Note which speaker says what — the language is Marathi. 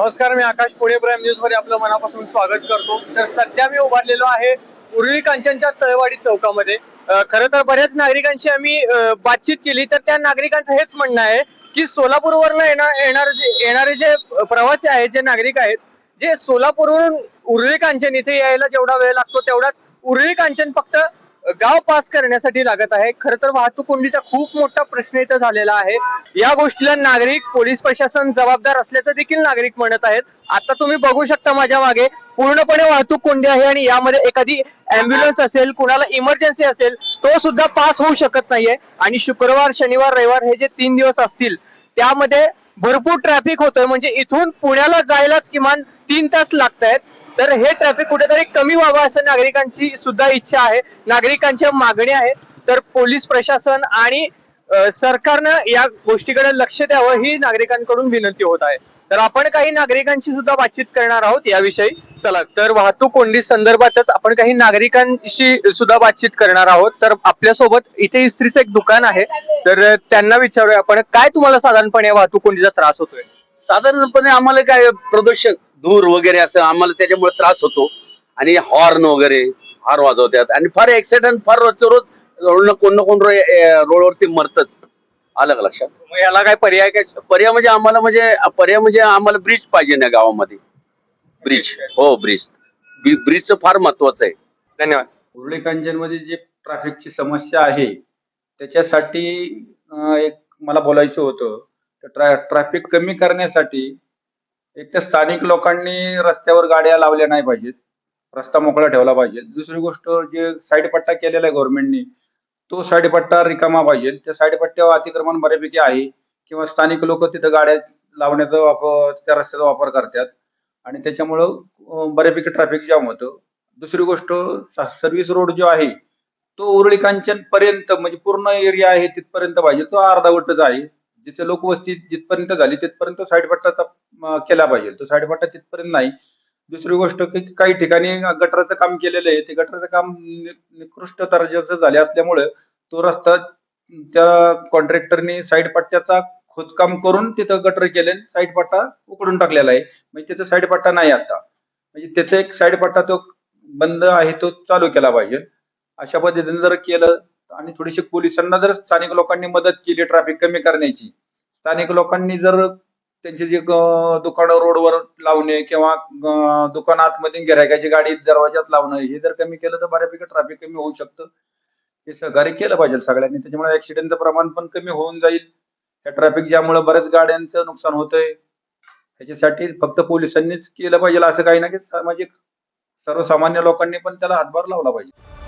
Speaker 1: नमस्कार, मी आकाश, पुणे प्राईम न्यूज मध्ये आपलं मनापासून स्वागत करतो. तर सध्या मी उभारलेलो आहे उरुळी कांचनच्या तळेवाडी चौकामध्ये. खरं तर बऱ्याच नागरिकांशी आम्ही बातचीत केली, तर त्या नागरिकांचं हेच म्हणणं आहे की सोलापूरवरनं येणारे जे प्रवासी आहेत, जे नागरिक आहेत, जे सोलापूरवरून उरुळी कांचन इथे यायला जेवढा वेळ लागतो तेवढाच उरुळी कांचन फक्त गाव पास करण्यासाठी लागत आहे. खरं तर वाहतूक कोंडीचा खूप मोठा प्रश्न इथं झालेला आहे. या गोष्टीला नागरिक, पोलीस प्रशासन जबाबदार असल्याचं देखील नागरिक म्हणत आहेत. आता तुम्ही बघू शकता माझ्या मागे पूर्णपणे वाहतूक कोंडी आहे आणि यामध्ये एखादी अँब्युलन्स असेल, कुणाला इमर्जन्सी असेल, तो सुद्धा पास होऊ शकत नाहीये. आणि शुक्रवार, शनिवार, रविवार हे जे 3 दिवस असतील त्यामध्ये भरपूर ट्रॅफिक होतोय. म्हणजे इथून पुण्याला जायलाच किमान 3 तास लागत आहेत. तर हे ट्रॅफिक कुठेतरी कमी व्हावं असं नागरिकांची सुद्धा इच्छा आहे, नागरिकांच्या मागणी आहे. तर पोलीस प्रशासन आणि सरकारनं या गोष्टीकडे लक्ष द्यावं ही नागरिकांकडून विनंती होत आहे. तर आपण काही नागरिकांशी सुद्धा बातचीत करणार आहोत याविषयी. चला, तर वाहतूक कोंडी संदर्भातच आपण काही नागरिकांशी सुद्धा बातचीत करणार आहोत. तर आपल्यासोबत इथे इस्त्रीचं एक दुकान आहे, तर त्यांना विचारूया आपण, काय तुम्हाला साधारणपणे वाहतूक कोंडीचा त्रास होतोय?
Speaker 2: साधारणपणे आम्हाला काय प्रदूषण धूर वगैरे असं आम्हाला त्याच्यामुळे त्रास होतो. आणि हॉर्न वगैरे फार वाजवतात आणि फार ऍक्सिडेंट फार रोजच्या रोज कोण ना कोण रोडवरती मरतच. आलं का लक्षात?
Speaker 1: मग याला काय पर्याय काय?
Speaker 2: पर्याय म्हणजे आम्हाला ब्रिज पाहिजे ना गावामध्ये. ब्रिज, हो ब्रिज. ब्रिजचं फार महत्वाचं आहे.
Speaker 1: धन्यवाद.
Speaker 3: उरुळी कांचनमध्ये जे ट्रॅफिकची समस्या आहे त्याच्यासाठी एक मला बोलायचं होतं. ट्रॅफिक कमी करण्यासाठी एक तर स्थानिक लोकांनी रस्त्यावर गाड्या लावल्या नाही पाहिजेत, रस्ता मोकळा ठेवला पाहिजे. दुसरी गोष्ट, जे साईड पट्टा केलेला आहे गव्हर्नमेंटनी, तो साईड पट्टा रिकामा पाहिजे. त्या साईड पट्ट्यावर अतिक्रमण बऱ्यापैकी आहे किंवा स्थानिक लोक तिथं गाड्या लावण्याचा वापर, त्या रस्त्याचा वापर करतात आणि त्याच्यामुळं बऱ्यापैकी ट्रॅफिक जाम होतं. दुसरी गोष्ट, सर्व्हिस रोड जो आहे तो उरुळी कांचन पर्यंत म्हणजे पूर्ण एरिया आहे तिथपर्यंत पाहिजे. तो अर्धावटच आहे. जिथे लोकवस्ती जिथपर्यंत झाली तिथपर्यंत साईड पट्टा केला पाहिजे. तो साईड पट्टा तिथपर्यंत नाही. दुसरी गोष्ट की काही ठिकाणी गटराचं काम केलेलं आहे. ते गटराचं काम निकृष्ट दर्जाचं झाले असल्यामुळे तो रस्ता त्या कॉन्ट्रॅक्टरनी साईड पट्ट्याचा खोदकाम करून तिथं गटर केले, साईड पट्टा उकडून टाकलेला आहे. म्हणजे तिथं साईड पट्टा नाही आता. म्हणजे त्याचा एक साईड पट्टा तो बंद आहे, तो चालू केला पाहिजे. अशा पद्धतीने जर केलं आणि थोडीशी पोलिसांना जर स्थानिक लोकांनी मदत केली ट्रॅफिक कमी करण्याची, स्थानिक लोकांनी जर त्यांची जी दुकानं रोडवर लावणे किंवा दुकान आतमध्ये गिऱ्हाईकाची गाडी दरवाज्यात लावणं हे जर कमी केलं तर बऱ्यापैकी ट्रॅफिक कमी होऊ शकतं. हे सहकार्य केलं पाहिजे सगळ्यांनी. त्याच्यामुळे ऍक्सिडेंटचं प्रमाण पण कमी होऊन जाईल. या ट्रॅफिक जॅममुळे बऱ्याच गाड्यांचं नुकसान होतंय. ह्याच्यासाठी फक्त पोलिसांनीच केलं पाहिजे असं काही नाही, की सामाजिक सर्वसामान्य लोकांनी पण त्याला हातभार लावला पाहिजे.